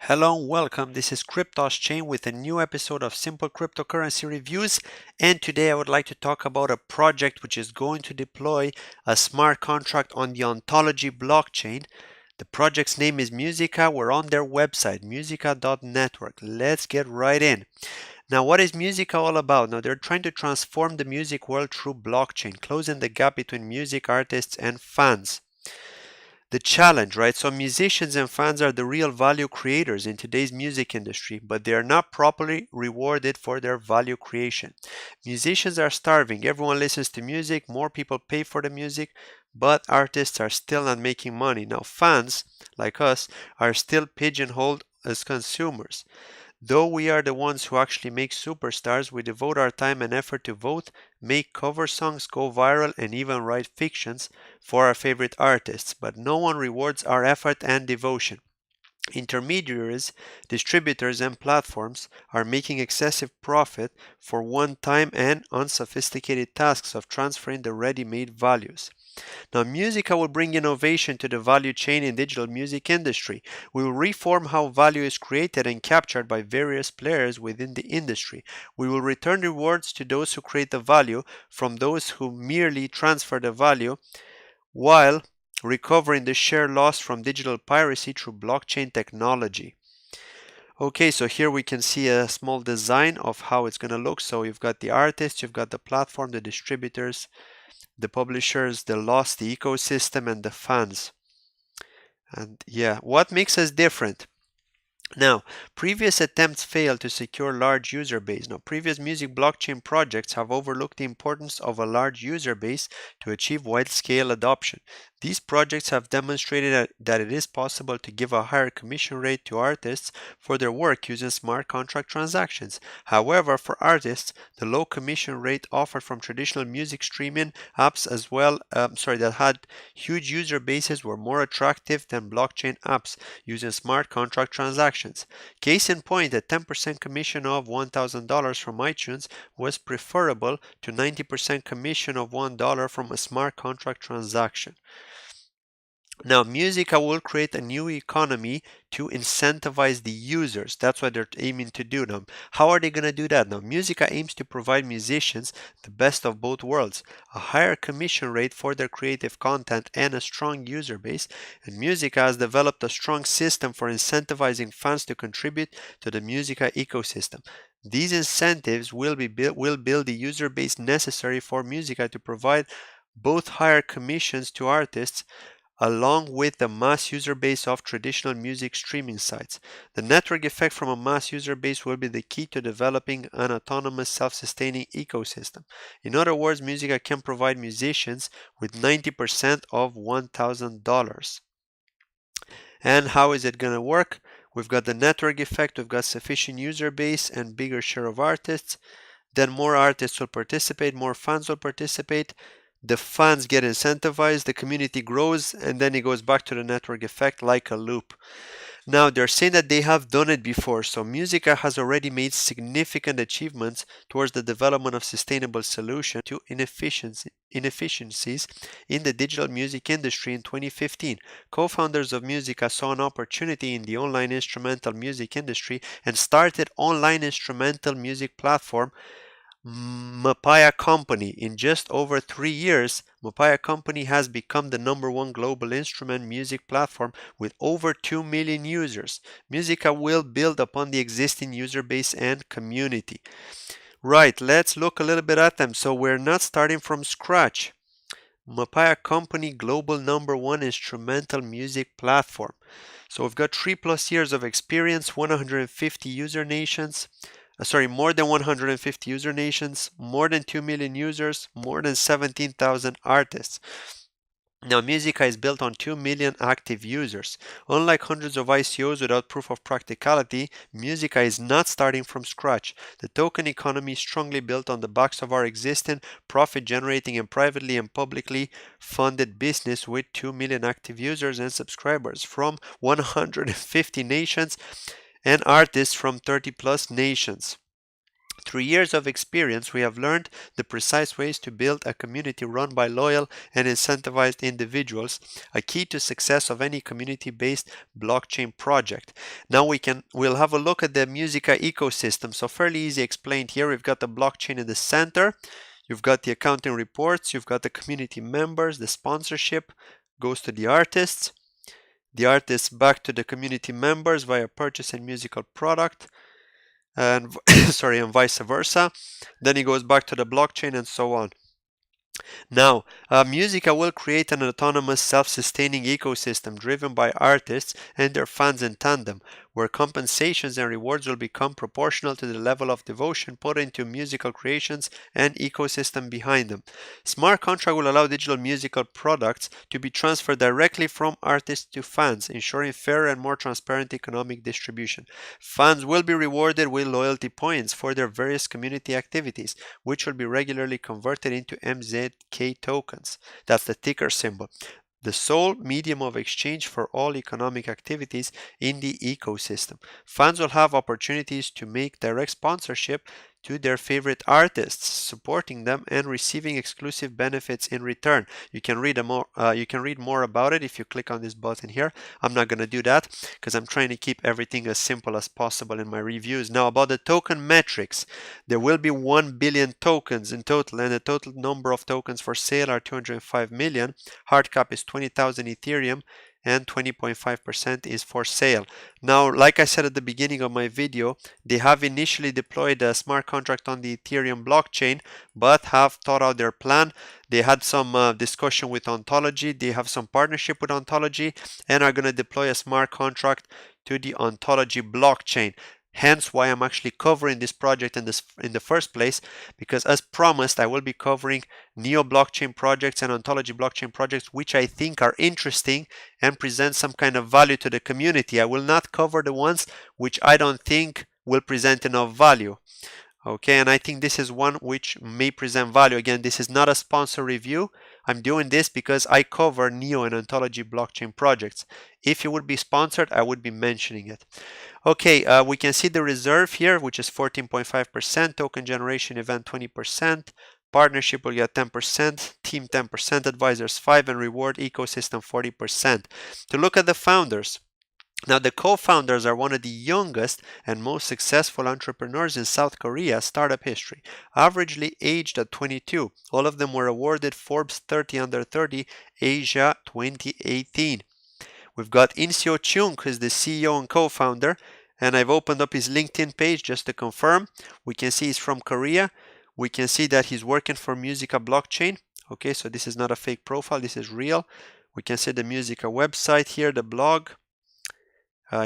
Hello and welcome. This is Cryptos Chain with a new episode of Simple Cryptocurrency Reviews. And today I would like to talk about a project which is going to deploy a smart contract on the Ontology blockchain. The project's name is Muzika. We're on their website, muzika.network. Let's get right in. Now, what is Muzika all about? Now, they're trying to transform the music world through blockchain, closing the gap between music artists and fans. The challenge, right? So musicians and fans are the real value creators in today's music industry, but they are not properly rewarded for their value creation. Musicians are starving. Everyone listens to music, more people pay for the music, but artists are still not making money. Now, fans, like us, are still pigeonholed as consumers. Though we are the ones who actually make superstars, we devote our time and effort to vote, make cover songs go viral, and even write fictions for our favorite artists, but no one rewards our effort and devotion. Intermediaries, distributors, and platforms are making excessive profit for one-time and unsophisticated tasks of transferring the ready-made values. Now, Muzika will bring innovation to the value chain in digital music industry. We will reform how value is created and captured by various players within the industry. We will return rewards to those who create the value from those who merely transfer the value, while recovering the share lost from digital piracy through blockchain technology. Okay, so here we can see a small design of how it's going to look. So you've got the artist, you've got the platform, the distributors, the publishers, the lost, the ecosystem, and the fans. And yeah, what makes us different? Now, previous attempts failed to secure large user base. Now, previous music blockchain projects have overlooked the importance of a large user base to achieve wide-scale adoption. These projects have demonstrated that it is possible to give a higher commission rate to artists for their work using smart contract transactions. However, for artists, the low commission rate offered from traditional music streaming apps that had huge user bases were more attractive than blockchain apps using smart contract transactions. Case in point, a 10% commission of $1,000 from iTunes was preferable to 90% commission of $1 from a smart contract transaction. Now, Muzika will create a new economy to incentivize the users. That's what they're aiming to do now. How are they going to do that? Now, Muzika aims to provide musicians the best of both worlds, a higher commission rate for their creative content and a strong user base. And Muzika has developed a strong system for incentivizing fans to contribute to the Muzika ecosystem. These incentives will build the user base necessary for Muzika to provide both higher commissions to artists along with the mass user base of traditional music streaming sites. The network effect from a mass user base will be the key to developing an autonomous, self-sustaining ecosystem. In other words, Muzika can provide musicians with 90% of $1,000. And how is it going to work? We've got the network effect, we've got sufficient user base and bigger share of artists. Then more artists will participate, more fans will participate. The fans get incentivized, the community grows, and then it goes back to the network effect like a loop. Now, they're saying that they have done it before, so Muzika has already made significant achievements towards the development of sustainable solutions to inefficiencies in the digital music industry in 2015. Co-founders of Muzika saw an opportunity in the online instrumental music industry and started online instrumental music platform Mapaya Company. In just over 3 years, Mapaya Company has become the #1 global instrument music platform with over 2 million users. Muzika will build upon the existing user base and community. Right, let's look a little bit at them. So we're not starting from scratch. Mapaya Company global #1 instrumental music platform. So we've got 3+ years of experience, 150 user nations. More than 150 user nations, more than 2 million users, more than 17,000 artists. Now, Muzika is built on 2 million active users. Unlike hundreds of ICOs without proof of practicality, Muzika is not starting from scratch. The token economy is strongly built on the backs of our existing profit-generating and privately and publicly funded business with 2 million active users and subscribers from 150 nations and artists from 30+ nations. Through years of experience, we have learned the precise ways to build a community run by loyal and incentivized individuals, a key to success of any community-based blockchain project. Now we'll have a look at the Muzika ecosystem. So fairly easy explained here. We've got the blockchain in the center. You've got the accounting reports. You've got the community members. The sponsorship goes to the artists. The artists back to the community members via purchase and musical product, and sorry, and vice versa. Then it goes back to the blockchain and so on. Now, Muzika will create an autonomous, self-sustaining ecosystem driven by artists and their fans in tandem, where compensations and rewards will become proportional to the level of devotion put into musical creations and ecosystem behind them. Smart contract will allow digital musical products to be transferred directly from artists to fans, ensuring fair and more transparent economic distribution. Fans will be rewarded with loyalty points for their various community activities, which will be regularly converted into MZK tokens. That's the ticker symbol, the sole medium of exchange for all economic activities in the ecosystem. Fans will have opportunities to make direct sponsorship to their favorite artists, supporting them and receiving exclusive benefits in return. You can read more about it if you click on this button here. I'm not going to do that because I'm trying to keep everything as simple as possible in my reviews. Now, about the token metrics, there will be 1 billion tokens in total, and the total number of tokens for sale are 205 million. Hard cap is 20,000 Ethereum, and 20.5% is for sale. Now, like I said at the beginning of my video, they have initially deployed a smart contract on the Ethereum blockchain, but have thought out their plan. They had some discussion with Ontology. They have some partnership with Ontology and are going to deploy a smart contract to the Ontology blockchain. Hence why I'm actually covering this project in the first place, because as promised, I will be covering Neo blockchain projects and Ontology blockchain projects which I think are interesting and present some kind of value to the community. I will not cover the ones which I don't think will present enough value. Okay, and I think this is one which may present value. Again, this is not a sponsor review. I'm doing this because I cover Neo and Ontology blockchain projects. If it would be sponsored, I would be mentioning it. Okay, we can see the reserve here, which is 14.5%, token generation event 20%, partnership will get 10%, team 10%, advisors 5%, and reward ecosystem 40%. To look at the founders. Now, the co-founders are one of the youngest and most successful entrepreneurs in South Korea startup history, averagely aged at 22. All of them were awarded Forbes 30 Under 30 Asia 2018. We've got In-seo Chung, who is the CEO and co-founder, and I've opened up his LinkedIn page just to confirm. We can see he's from Korea. We can see that he's working for Muzika blockchain. Okay, so this is not a fake profile, this is real. We can see the Muzika website here, the blog.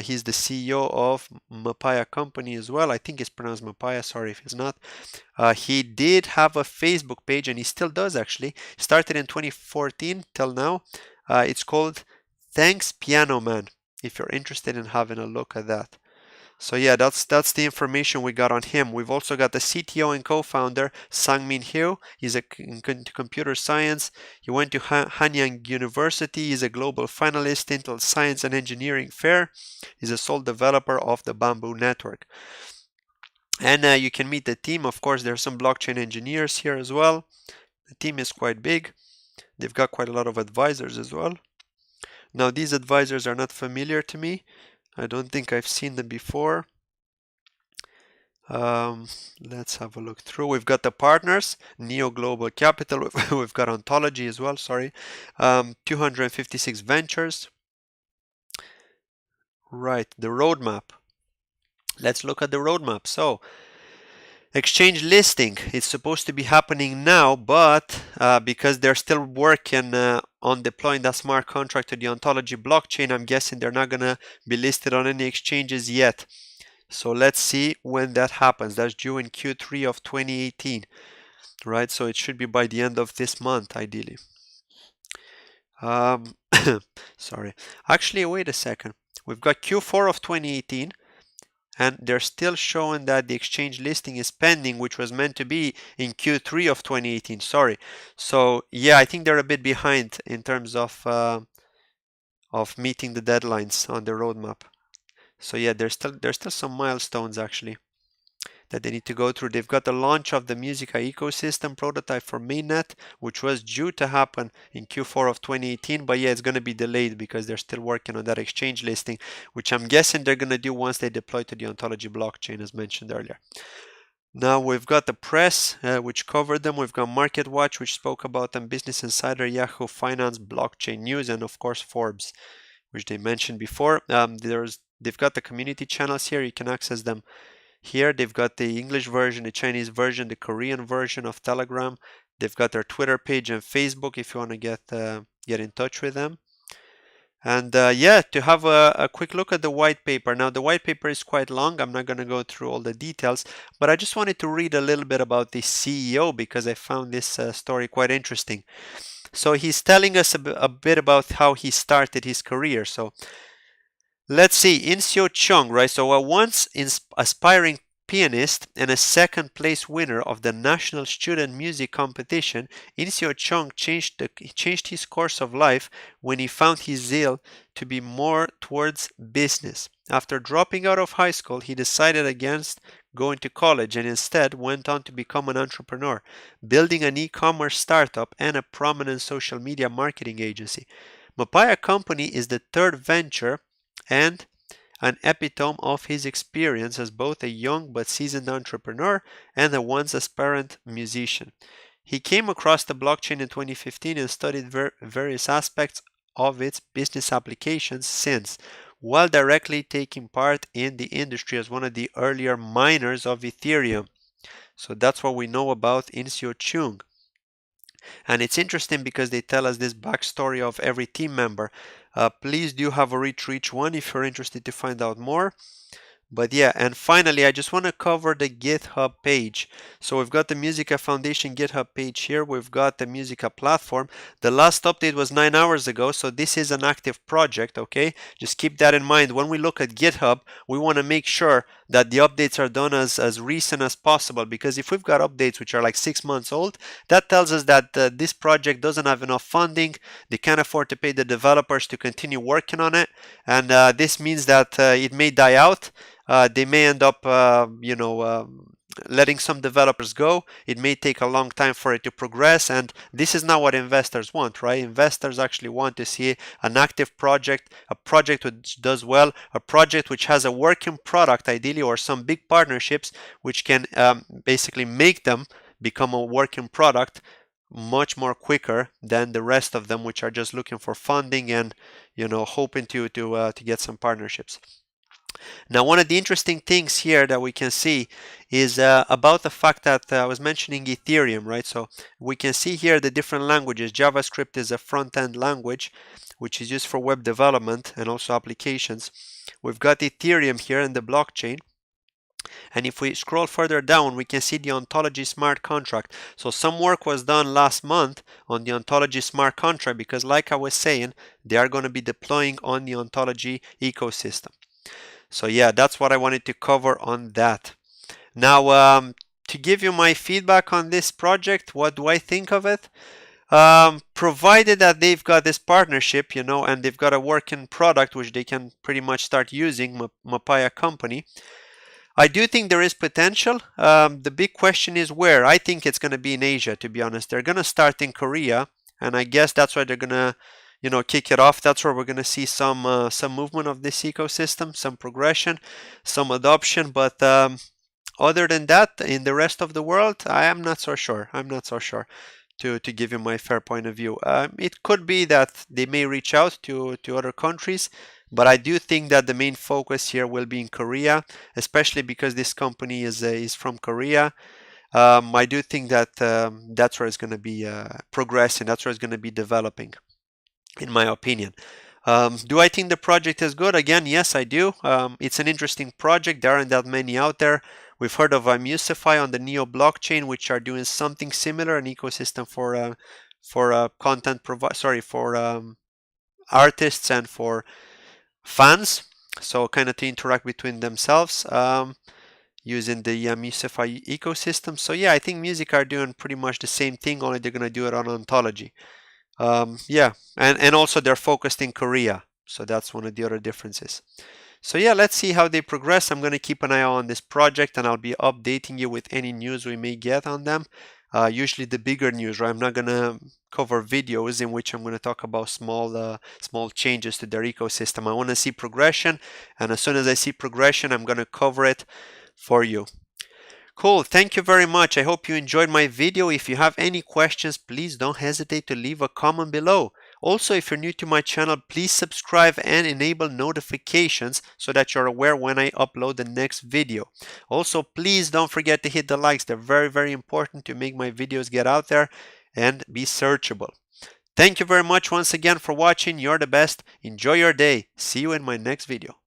He's the CEO of Mapaya company as well. I think it's pronounced Mapaya, sorry if it's not. He did have a Facebook page, and he still does actually. Started in 2014 till now. It's called Thanks Piano Man, if you're interested in having a look at that. So yeah, that's the information we got on him. We've also got the CTO and co-founder Sang-min Hyo. He's in computer science. He went to Hanyang University. He's a global finalist Intel Science and Engineering Fair. He's a sole developer of the Bamboo Network. And you can meet the team. Of course, there's some blockchain engineers here as well. The team is quite big. They've got quite a lot of advisors as well. Now, these advisors are not familiar to me. I don't think I've seen them before. Let's have a look through. We've got the partners, Neo Global Capital. We've got Ontology as well, sorry. 256 ventures. Right, the roadmap. Let's look at the roadmap. So, exchange listing is supposed to be happening now, but because they're still working on deploying that smart contract to the Ontology blockchain, I'm guessing they're not going to be listed on any exchanges yet. So let's see when that happens. That's due in Q3 of 2018, right? So it should be by the end of this month, ideally. Sorry. Actually, wait a second. We've got Q4 of 2018. And they're still showing that the exchange listing is pending, which was meant to be in Q3 of 2018. Sorry. So yeah, I think they're a bit behind in terms of meeting the deadlines on the roadmap. So yeah, there's still some milestones actually. that they need to go through. They've got the launch of the Muzika ecosystem prototype for mainnet, which was due to happen in Q4 of 2018, but yeah, it's going to be delayed because they're still working on that exchange listing, which I'm guessing they're going to do once they deploy to the Ontology blockchain, as mentioned earlier. Now we've got the press, which covered them. We've got Market Watch, which spoke about them, Business Insider, Yahoo Finance, Blockchain News, and of course Forbes, which they mentioned before. They've got the community channels here. You can access them here. They've got the English version, the Chinese version, the Korean version of Telegram. They've got their Twitter page and Facebook if you want to get in touch with them. And yeah, to have a quick look at the white paper. Now, the white paper is quite long. I'm not going to go through all the details, but I just wanted to read a little bit about the CEO because I found this story quite interesting. So he's telling us a bit about how he started his career. So let's see, In-Seo Chung, right? So a once aspiring pianist and a second place winner of the National Student Music Competition, In-Seo Chung changed his course of life when he found his zeal to be more towards business. After dropping out of high school, he decided against going to college and instead went on to become an entrepreneur, building an e-commerce startup and a prominent social media marketing agency. Mapaya Company is the third venture and an epitome of his experience as both a young but seasoned entrepreneur and a once aspirant musician. He came across the blockchain in 2015 and studied various aspects of its business applications since, while directly taking part in the industry as one of the earlier miners of Ethereum. So that's what we know about In-Seo Chung. And it's interesting because they tell us this backstory of every team member. Please do have a read through each one if you're interested to find out more. But yeah, and finally, I just want to cover the GitHub page. So we've got the Muzika Foundation GitHub page here. We've got the Muzika platform. The last update was 9 hours ago, so this is an active project, okay? Just keep that in mind. When we look at GitHub, we want to make sure that the updates are done as recent as possible, because if we've got updates which are like 6 months old, that tells us that this project doesn't have enough funding. They can't afford to pay the developers to continue working on it, and this means that it may die out. They may end up, letting some developers go. It may take a long time for it to progress, and this is not what investors want, right? Investors actually want to see an active project, a project which does well, a project which has a working product ideally, or some big partnerships which can basically make them become a working product much more quicker than the rest of them, which are just looking for funding and hoping to get some partnerships. Now, one of the interesting things here that we can see is about the fact that I was mentioning Ethereum, right? So we can see here the different languages. JavaScript is a front-end language, which is used for web development and also applications. We've got Ethereum here in the blockchain. And if we scroll further down, we can see the Ontology smart contract. So some work was done last month on the Ontology smart contract because, like I was saying, they are going to be deploying on the Ontology ecosystem. So yeah, that's what I wanted to cover on that. Now, to give you my feedback on this project, what do I think of it? Provided that they've got this partnership, and they've got a working product which they can pretty much start using, Mapaya Company, I do think there is potential. The big question is where. I think it's going to be in Asia, to be honest. They're going to start in Korea, and I guess that's why they're going to kick it off. That's where we're going to see some movement of this ecosystem, some progression, some adoption. But other than that, in the rest of the world, I am not so sure. I'm not so sure to give you my fair point of view. It could be that they may reach out to other countries, but I do think that the main focus here will be in Korea, especially because this company is from Korea. I do think that that's where it's going to be progressing. That's where it's going to be developing, in my opinion. Do I think the project is good? Again, yes, I do. It's an interesting project. There aren't that many out there. We've heard of Musify on the Neo blockchain, which are doing something similar, an ecosystem for content for artists and for fans. So kind of to interact between themselves using the Musify ecosystem. So yeah, I think Muzika are doing pretty much the same thing, only they're going to do it on Ontology. Yeah, and also they're focused in Korea, so that's one of the other differences. So yeah, let's see how they progress. I'm going to keep an eye on this project and I'll be updating you with any news we may get on them. Usually the bigger news, right? I'm not going to cover videos in which I'm going to talk about small changes to their ecosystem. I want to see progression, and as soon as I see progression, I'm going to cover it for you. Cool, thank you very much. I hope you enjoyed my video. If you have any questions, please don't hesitate to leave a comment below. Also, if you're new to my channel, please subscribe and enable notifications so that you're aware when I upload the next video. Also, please don't forget to hit the likes. They're very, very important to make my videos get out there and be searchable. Thank you very much once again for watching. You're the best. Enjoy your day. See you in my next video.